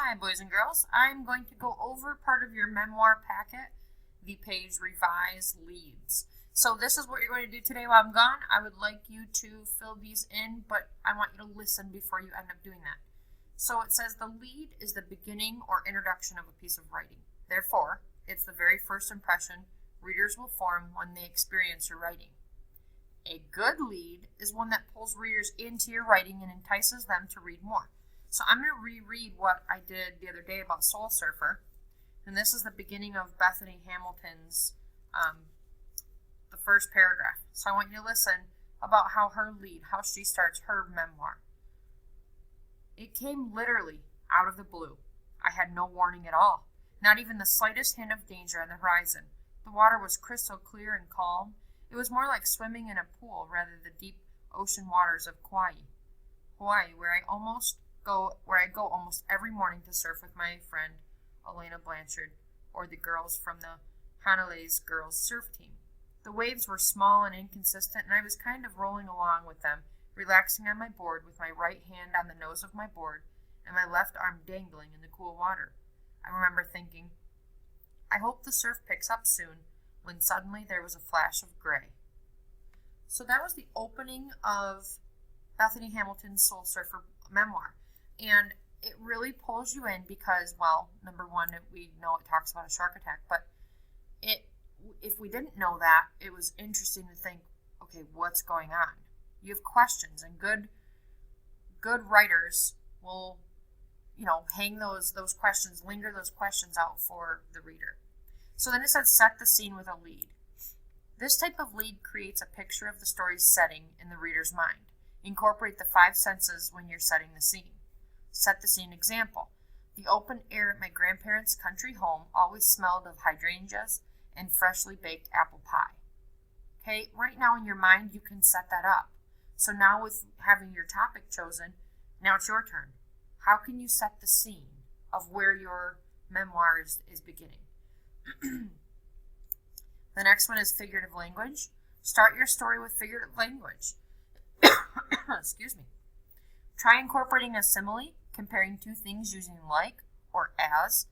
Hi, boys and girls. I'm going to go over part of your memoir packet, the page Revise Leads. So this is what you're going to do today while I'm gone. I would like you to fill these in, but I want you to listen before you end up doing that. So it says the lead is the beginning or introduction of a piece of writing. Therefore, it's the very first impression readers will form when they experience your writing. A good lead is one that pulls readers into your writing and entices them to read more. So I'm going to reread what I did the other day about Soul Surfer. And this is the beginning of Bethany Hamilton's, the first paragraph. So I want you to listen about how she starts her memoir. It came literally out of the blue. I had no warning at all, not even the slightest hint of danger on the horizon. The water was crystal clear and calm. It was more like swimming in a pool rather than the deep ocean waters of Hawaii, where I go almost every morning to surf with my friend Elena Blanchard or the girls from the Hanalei's girls surf team. The waves were small and inconsistent, and I was kind of rolling along with them, relaxing on my board with my right hand on the nose of my board and my left arm dangling in the cool water. I remember thinking, I hope the surf picks up soon, when suddenly there was a flash of gray. So that was the opening of Bethany Hamilton's Soul Surfer memoir. And it really pulls you in because, well, number one, we know it talks about a shark attack, but if we didn't know that, it was interesting to think, okay, what's going on? You have questions, and good writers will, hang those questions, linger those questions out for the reader. So then it says, set the scene with a lead. This type of lead creates a picture of the story's setting in the reader's mind. Incorporate the 5 senses when you're setting the scene. Set the scene example. The open air at my grandparents' country home always smelled of hydrangeas and freshly baked apple pie. Okay, right now in your mind you can set that up. So now with having your topic chosen, now it's your turn. How can you set the scene of where your memoir is beginning? The next one is figurative language. Start your story with figurative language. Excuse me. Try incorporating a simile, comparing two things using like or as,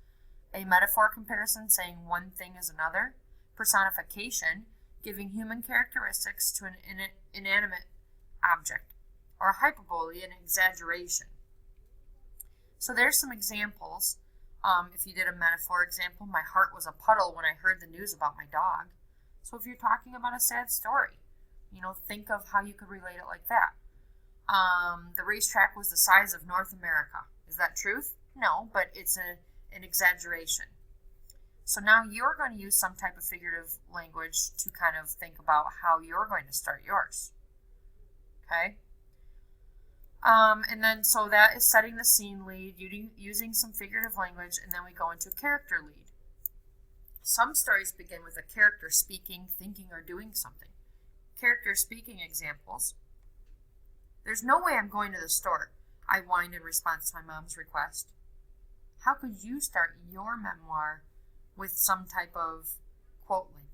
a metaphor comparison saying one thing is another, personification, giving human characteristics to an inanimate object, or a hyperbole, an exaggeration. So there's some examples. If you did a metaphor example, my heart was a puddle when I heard the news about my dog. So if you're talking about a sad story, think of how you could relate it like that. The racetrack was the size of North America. Is that truth? No, but it's an exaggeration. So now you're going to use some type of figurative language to kind of think about how you're going to start yours. Okay? And then, so that is setting the scene lead, using some figurative language, and then we go into character lead. Some stories begin with a character speaking, thinking, or doing something. Character speaking examples. There's no way I'm going to the store, I whined in response to my mom's request. How could you start your memoir with some type of quote like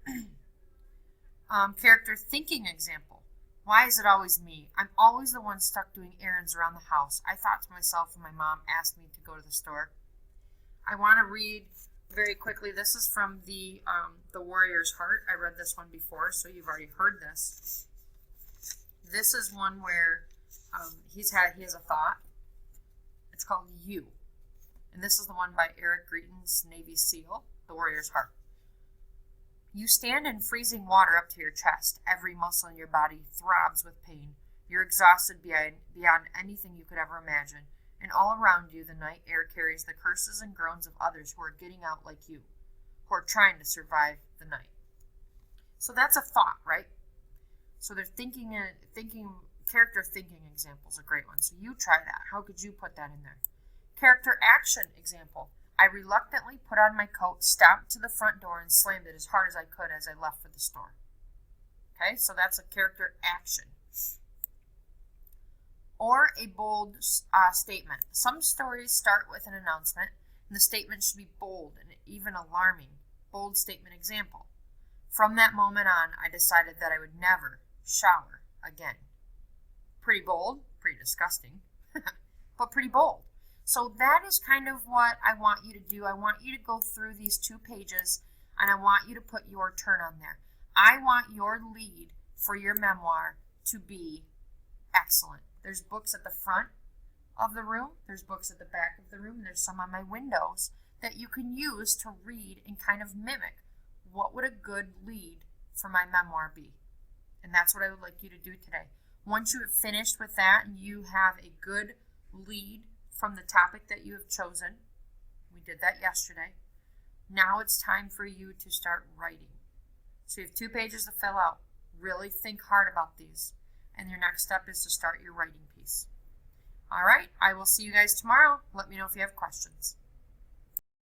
that? Character thinking example. Why is it always me? I'm always the one stuck doing errands around the house. I thought to myself when my mom asked me to go to the store. I want to read very quickly. This is from the Warrior's Heart. I read this one before, so you've already heard this. This is one where he has a thought. It's called You. And this is the one by Eric Greitens, Navy SEAL, The Warrior's Heart. You stand in freezing water up to your chest. Every muscle in your body throbs with pain. You're exhausted beyond anything you could ever imagine. And all around you, the night air carries the curses and groans of others who are getting out like you, who are trying to survive the night. So that's a thought, right? So they're character thinking example is a great one. So you try that. How could you put that in there? Character action example. I reluctantly put on my coat, stomped to the front door, and slammed it as hard as I could as I left for the store. Okay, so that's a character action. Or a bold statement. Some stories start with an announcement, and the statement should be bold and even alarming. Bold statement example. From that moment on, I decided that I would never shower again. Pretty bold, pretty disgusting, but pretty bold. So that is kind of what I want you to do. I want you to go through these 2 pages and I want you to put your turn on there. I want your lead for your memoir to be excellent. There's books at the front of the room, there's books at the back of the room, there's some on my windows that you can use to read and kind of mimic what would a good lead for my memoir be. And that's what I would like you to do today. Once you have finished with that and you have a good lead from the topic that you have chosen, we did that yesterday, now it's time for you to start writing. So you have 2 pages to fill out. Really think hard about these. And your next step is to start your writing piece. All right, I will see you guys tomorrow. Let me know if you have questions.